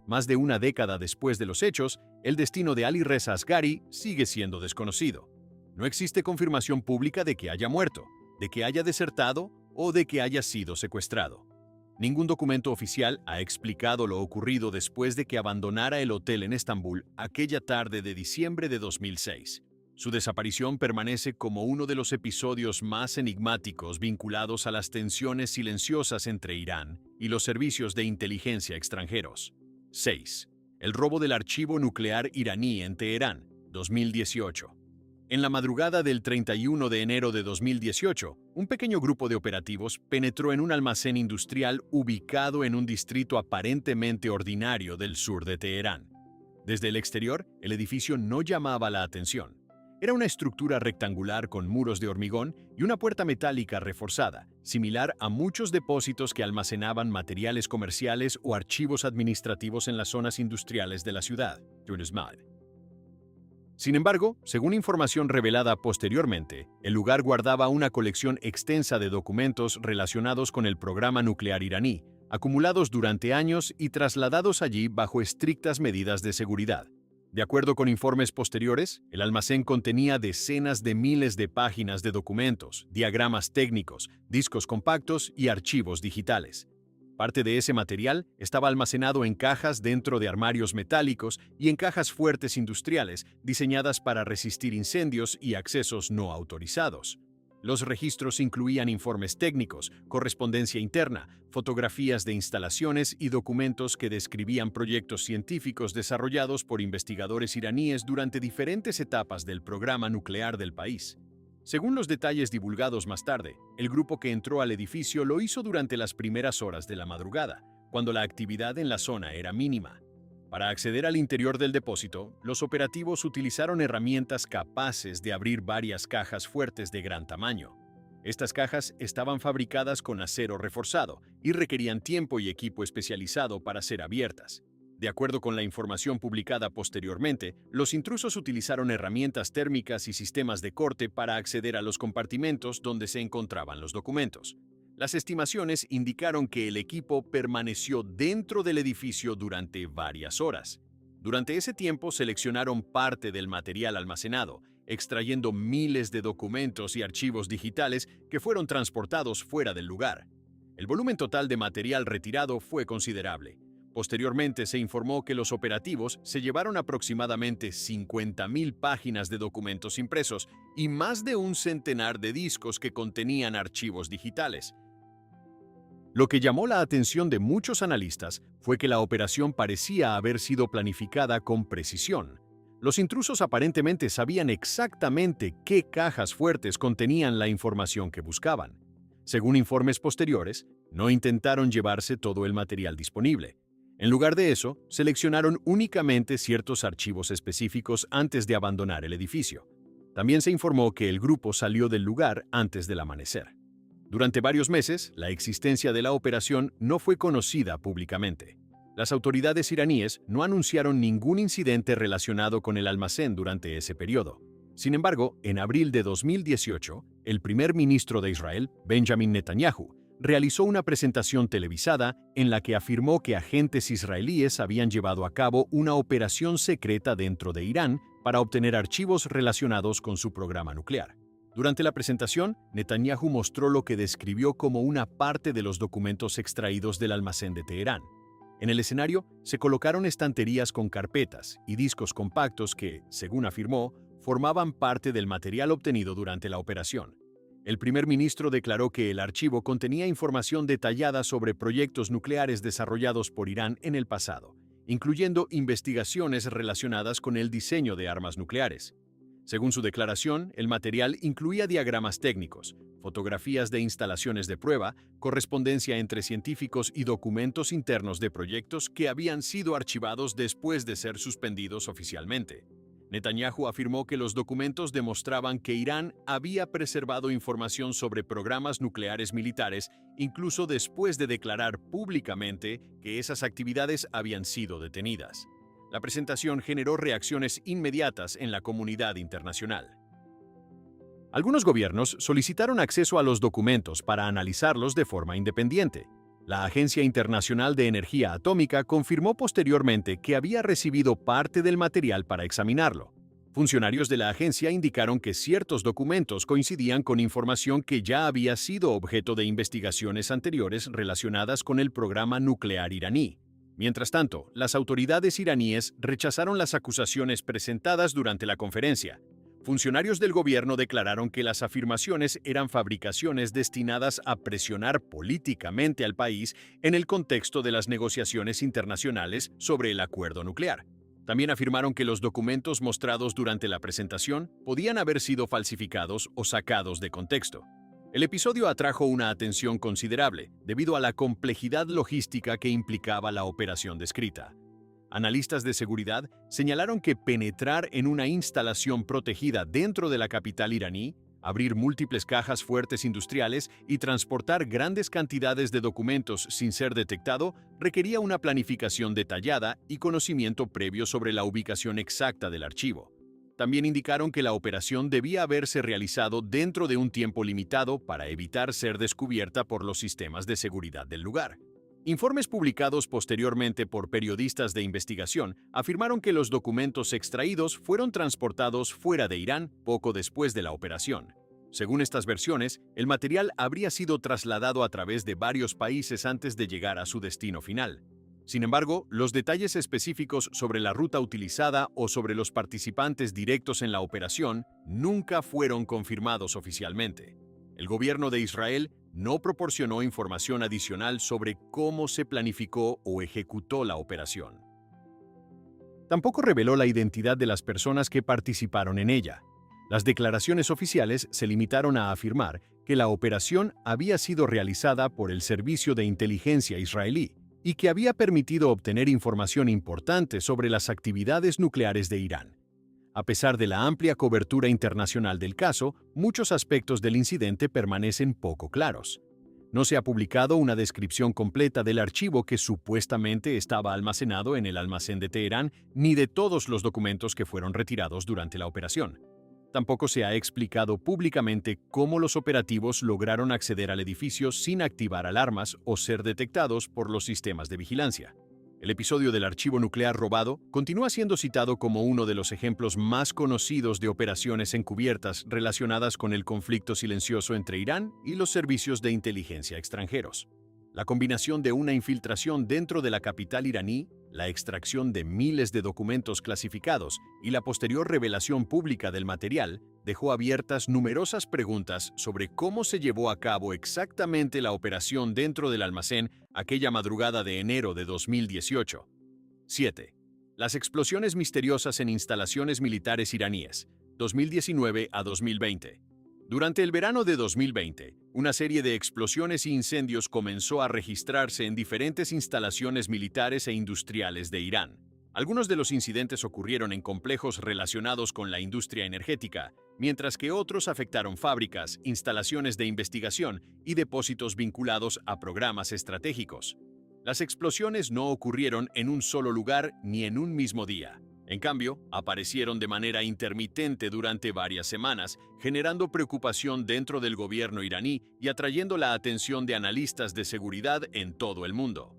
Más de una década después de los hechos, el destino de Ali Reza Asghari sigue siendo desconocido. No existe confirmación pública de que haya muerto, de que haya desertado o de que haya sido secuestrado. Ningún documento oficial ha explicado lo ocurrido después de que abandonara el hotel en Estambul aquella tarde de diciembre de 2006. Su desaparición permanece como uno de los episodios más enigmáticos vinculados a las tensiones silenciosas entre Irán y los servicios de inteligencia extranjeros. 6. El robo del archivo nuclear iraní en Teherán, 2018. En la madrugada del 31 de enero de 2018, un pequeño grupo de operativos penetró en un almacén industrial ubicado en un distrito aparentemente ordinario del sur de Teherán. Desde el exterior, el edificio no llamaba la atención. Era una estructura rectangular con muros de hormigón y una puerta metálica reforzada, similar a muchos depósitos que almacenaban materiales comerciales o archivos administrativos en las zonas industriales de la ciudad. Sin embargo, según información revelada posteriormente, el lugar guardaba una colección extensa de documentos relacionados con el programa nuclear iraní, acumulados durante años y trasladados allí bajo estrictas medidas de seguridad. De acuerdo con informes posteriores, el almacén contenía decenas de miles de páginas de documentos, diagramas técnicos, discos compactos y archivos digitales. Parte de ese material estaba almacenado en cajas dentro de armarios metálicos y en cajas fuertes industriales diseñadas para resistir incendios y accesos no autorizados. Los registros incluían informes técnicos, correspondencia interna, fotografías de instalaciones y documentos que describían proyectos científicos desarrollados por investigadores iraníes durante diferentes etapas del programa nuclear del país. Según los detalles divulgados más tarde, el grupo que entró al edificio lo hizo durante las primeras horas de la madrugada, cuando la actividad en la zona era mínima. Para acceder al interior del depósito, los operativos utilizaron herramientas capaces de abrir varias cajas fuertes de gran tamaño. Estas cajas estaban fabricadas con acero reforzado y requerían tiempo y equipo especializado para ser abiertas. De acuerdo con la información publicada posteriormente, los intrusos utilizaron herramientas térmicas y sistemas de corte para acceder a los compartimentos donde se encontraban los documentos. Las estimaciones indicaron que el equipo permaneció dentro del edificio durante varias horas. Durante ese tiempo seleccionaron parte del material almacenado, extrayendo miles de documentos y archivos digitales que fueron transportados fuera del lugar. El volumen total de material retirado fue considerable. Posteriormente se informó que los operativos se llevaron aproximadamente 50.000 páginas de documentos impresos y más de un centenar de discos que contenían archivos digitales. Lo que llamó la atención de muchos analistas fue que la operación parecía haber sido planificada con precisión. Los intrusos aparentemente sabían exactamente qué cajas fuertes contenían la información que buscaban. Según informes posteriores, no intentaron llevarse todo el material disponible. En lugar de eso, seleccionaron únicamente ciertos archivos específicos antes de abandonar el edificio. También se informó que el grupo salió del lugar antes del amanecer. Durante varios meses, la existencia de la operación no fue conocida públicamente. Las autoridades iraníes no anunciaron ningún incidente relacionado con el almacén durante ese periodo. Sin embargo, en abril de 2018, el primer ministro de Israel, Benjamin Netanyahu, realizó una presentación televisada en la que afirmó que agentes israelíes habían llevado a cabo una operación secreta dentro de Irán para obtener archivos relacionados con su programa nuclear. Durante la presentación, Netanyahu mostró lo que describió como una parte de los documentos extraídos del almacén de Teherán. En el escenario, se colocaron estanterías con carpetas y discos compactos que, según afirmó, formaban parte del material obtenido durante la operación. El primer ministro declaró que el archivo contenía información detallada sobre proyectos nucleares desarrollados por Irán en el pasado, incluyendo investigaciones relacionadas con el diseño de armas nucleares. Según su declaración, el material incluía diagramas técnicos, fotografías de instalaciones de prueba, correspondencia entre científicos y documentos internos de proyectos que habían sido archivados después de ser suspendidos oficialmente. Netanyahu afirmó que los documentos demostraban que Irán había preservado información sobre programas nucleares militares incluso después de declarar públicamente que esas actividades habían sido detenidas. La presentación generó reacciones inmediatas en la comunidad internacional. Algunos gobiernos solicitaron acceso a los documentos para analizarlos de forma independiente. La Agencia Internacional de Energía Atómica confirmó posteriormente que había recibido parte del material para examinarlo. Funcionarios de la agencia indicaron que ciertos documentos coincidían con información que ya había sido objeto de investigaciones anteriores relacionadas con el programa nuclear iraní. Mientras tanto, las autoridades iraníes rechazaron las acusaciones presentadas durante la conferencia. Funcionarios del gobierno declararon que las afirmaciones eran fabricaciones destinadas a presionar políticamente al país en el contexto de las negociaciones internacionales sobre el acuerdo nuclear. También afirmaron que los documentos mostrados durante la presentación podían haber sido falsificados o sacados de contexto. El episodio atrajo una atención considerable debido a la complejidad logística que implicaba la operación descrita. Analistas de seguridad señalaron que penetrar en una instalación protegida dentro de la capital iraní, abrir múltiples cajas fuertes industriales y transportar grandes cantidades de documentos sin ser detectado requería una planificación detallada y conocimiento previo sobre la ubicación exacta del archivo. También indicaron que la operación debía haberse realizado dentro de un tiempo limitado para evitar ser descubierta por los sistemas de seguridad del lugar. Informes publicados posteriormente por periodistas de investigación afirmaron que los documentos extraídos fueron transportados fuera de Irán poco después de la operación. Según estas versiones, el material habría sido trasladado a través de varios países antes de llegar a su destino final. Sin embargo, los detalles específicos sobre la ruta utilizada o sobre los participantes directos en la operación nunca fueron confirmados oficialmente. El gobierno de Israel no proporcionó información adicional sobre cómo se planificó o ejecutó la operación. Tampoco reveló la identidad de las personas que participaron en ella. Las declaraciones oficiales se limitaron a afirmar que la operación había sido realizada por el Servicio de Inteligencia israelí y que había permitido obtener información importante sobre las actividades nucleares de Irán. A pesar de la amplia cobertura internacional del caso, muchos aspectos del incidente permanecen poco claros. No se ha publicado una descripción completa del archivo que supuestamente estaba almacenado en el almacén de Teherán, ni de todos los documentos que fueron retirados durante la operación. Tampoco se ha explicado públicamente cómo los operativos lograron acceder al edificio sin activar alarmas o ser detectados por los sistemas de vigilancia. El episodio del archivo nuclear robado continúa siendo citado como uno de los ejemplos más conocidos de operaciones encubiertas relacionadas con el conflicto silencioso entre Irán y los servicios de inteligencia extranjeros. La combinación de una infiltración dentro de la capital iraní, la extracción de miles de documentos clasificados y la posterior revelación pública del material dejó abiertas numerosas preguntas sobre cómo se llevó a cabo exactamente la operación dentro del almacén aquella madrugada de enero de 2018. 7. Las explosiones misteriosas en instalaciones militares iraníes, 2019 a 2020. Durante el verano de 2020, una serie de explosiones y incendios comenzó a registrarse en diferentes instalaciones militares e industriales de Irán. Algunos de los incidentes ocurrieron en complejos relacionados con la industria energética, mientras que otros afectaron fábricas, instalaciones de investigación y depósitos vinculados a programas estratégicos. Las explosiones no ocurrieron en un solo lugar ni en un mismo día. En cambio, aparecieron de manera intermitente durante varias semanas, generando preocupación dentro del gobierno iraní y atrayendo la atención de analistas de seguridad en todo el mundo.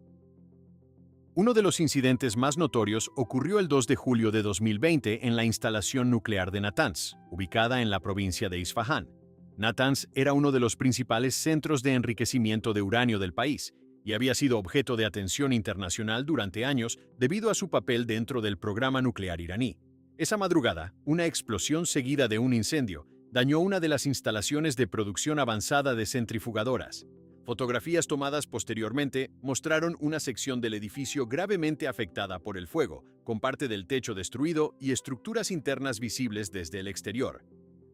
Uno de los incidentes más notorios ocurrió el 2 de julio de 2020 en la instalación nuclear de Natanz, ubicada en la provincia de Isfahán. Natanz era uno de los principales centros de enriquecimiento de uranio del país, y había sido objeto de atención internacional durante años debido a su papel dentro del programa nuclear iraní. Esa madrugada, una explosión seguida de un incendio dañó una de las instalaciones de producción avanzada de centrifugadoras. Fotografías tomadas posteriormente mostraron una sección del edificio gravemente afectada por el fuego, con parte del techo destruido y estructuras internas visibles desde el exterior.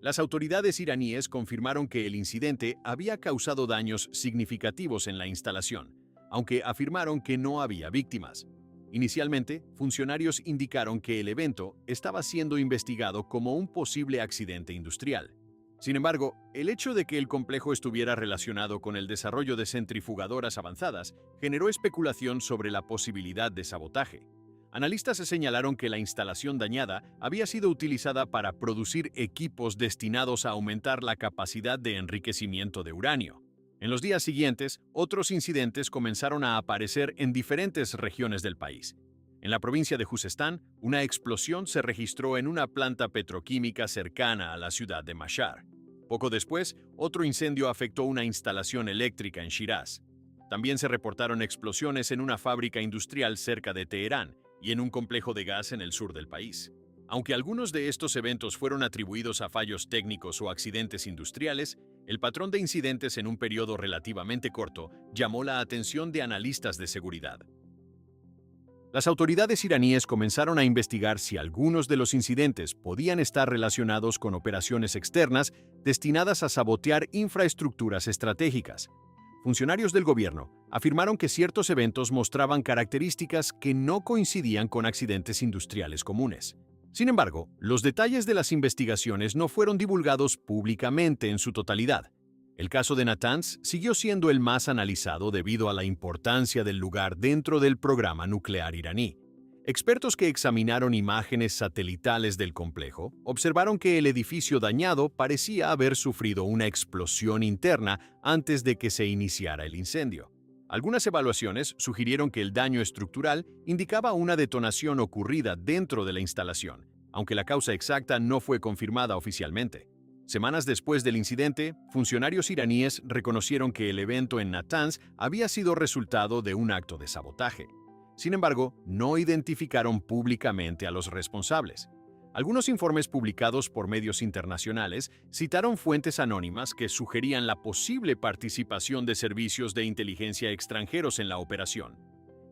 Las autoridades iraníes confirmaron que el incidente había causado daños significativos en la instalación, aunque afirmaron que no había víctimas. Inicialmente, funcionarios indicaron que el evento estaba siendo investigado como un posible accidente industrial. Sin embargo, el hecho de que el complejo estuviera relacionado con el desarrollo de centrifugadoras avanzadas generó especulación sobre la posibilidad de sabotaje. Analistas señalaron que la instalación dañada había sido utilizada para producir equipos destinados a aumentar la capacidad de enriquecimiento de uranio. En los días siguientes, otros incidentes comenzaron a aparecer en diferentes regiones del país. En la provincia de Juzestán, una explosión se registró en una planta petroquímica cercana a la ciudad de Mashhad. Poco después, otro incendio afectó una instalación eléctrica en Shiraz. También se reportaron explosiones en una fábrica industrial cerca de Teherán y en un complejo de gas en el sur del país. Aunque algunos de estos eventos fueron atribuidos a fallos técnicos o accidentes industriales, el patrón de incidentes en un periodo relativamente corto llamó la atención de analistas de seguridad. Las autoridades iraníes comenzaron a investigar si algunos de los incidentes podían estar relacionados con operaciones externas destinadas a sabotear infraestructuras estratégicas. Funcionarios del gobierno afirmaron que ciertos eventos mostraban características que no coincidían con accidentes industriales comunes. Sin embargo, los detalles de las investigaciones no fueron divulgados públicamente en su totalidad. El caso de Natanz siguió siendo el más analizado debido a la importancia del lugar dentro del programa nuclear iraní. Expertos que examinaron imágenes satelitales del complejo observaron que el edificio dañado parecía haber sufrido una explosión interna antes de que se iniciara el incendio. Algunas evaluaciones sugirieron que el daño estructural indicaba una detonación ocurrida dentro de la instalación, aunque la causa exacta no fue confirmada oficialmente. Semanas después del incidente, funcionarios iraníes reconocieron que el evento en Natanz había sido resultado de un acto de sabotaje. Sin embargo, no identificaron públicamente a los responsables. Algunos informes publicados por medios internacionales citaron fuentes anónimas que sugerían la posible participación de servicios de inteligencia extranjeros en la operación.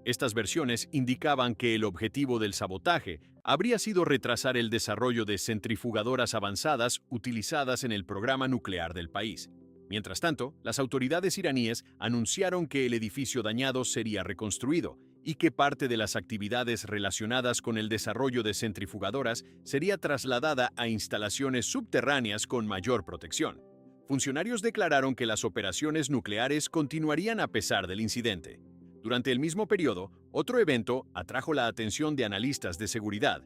Estas versiones indicaban que el objetivo del sabotaje habría sido retrasar el desarrollo de centrifugadoras avanzadas utilizadas en el programa nuclear del país. Mientras tanto, las autoridades iraníes anunciaron que el edificio dañado sería reconstruido y que parte de las actividades relacionadas con el desarrollo de centrifugadoras sería trasladada a instalaciones subterráneas con mayor protección. Funcionarios declararon que las operaciones nucleares continuarían a pesar del incidente. Durante el mismo periodo, otro evento atrajo la atención de analistas de seguridad.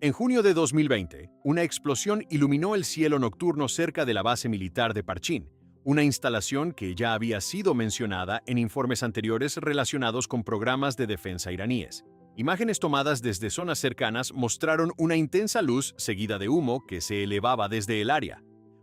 En junio de 2020, una explosión iluminó el cielo nocturno cerca de la base militar de Parchin, una instalación que ya había sido mencionada en informes anteriores relacionados con programas de defensa iraníes. Imágenes tomadas desde zonas cercanas mostraron una intensa luz seguida de humo que se elevaba desde el área.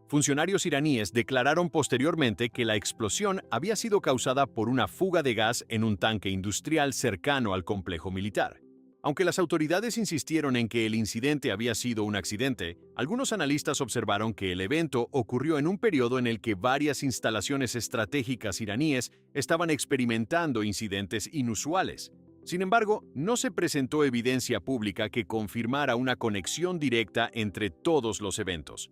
Funcionarios iraníes declararon posteriormente que la explosión había sido causada por una fuga de gas en un tanque industrial cercano al complejo militar. Aunque las autoridades insistieron en que el incidente había sido un accidente, algunos analistas observaron que el evento ocurrió en un periodo en el que varias instalaciones estratégicas iraníes estaban experimentando incidentes inusuales. Sin embargo, no se presentó evidencia pública que confirmara una conexión directa entre todos los eventos.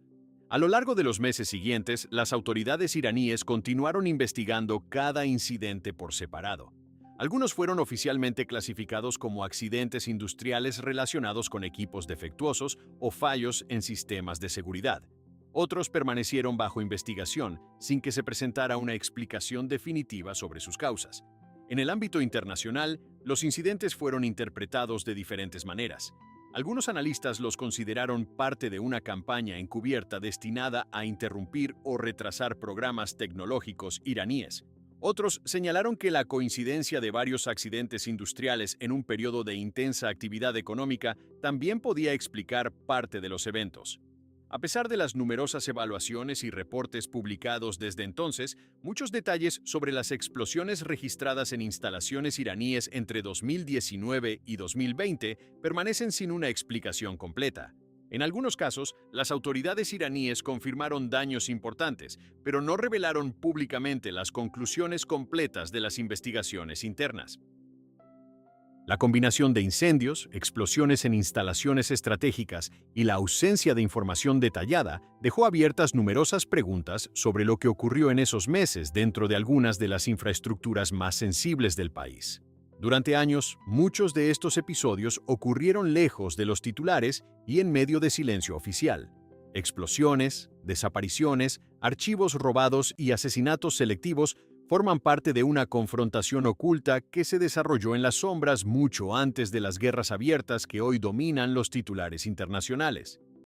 A lo largo de los meses siguientes, las autoridades iraníes continuaron investigando cada incidente por separado. Algunos fueron oficialmente clasificados como accidentes industriales relacionados con equipos defectuosos o fallos en sistemas de seguridad. Otros permanecieron bajo investigación sin que se presentara una explicación definitiva sobre sus causas. En el ámbito internacional, los incidentes fueron interpretados de diferentes maneras. Algunos analistas los consideraron parte de una campaña encubierta destinada a interrumpir o retrasar programas tecnológicos iraníes. Otros señalaron que la coincidencia de varios accidentes industriales en un periodo de intensa actividad económica también podía explicar parte de los eventos. A pesar de las numerosas evaluaciones y reportes publicados desde entonces, muchos detalles sobre las explosiones registradas en instalaciones iraníes entre 2019 y 2020 permanecen sin una explicación completa. En algunos casos, las autoridades iraníes confirmaron daños importantes, pero no revelaron públicamente las conclusiones completas de las investigaciones internas. La combinación de incendios, explosiones en instalaciones estratégicas y la ausencia de información detallada dejó abiertas numerosas preguntas sobre lo que ocurrió en esos meses dentro de algunas de las infraestructuras más sensibles del país. Durante años, muchos de estos episodios ocurrieron lejos de los titulares y en medio de silencio oficial. Explosiones, desapariciones, archivos robados y asesinatos selectivos forman parte de una confrontación oculta que se desarrolló en las sombras mucho antes de las guerras abiertas que hoy dominan los titulares internacionales.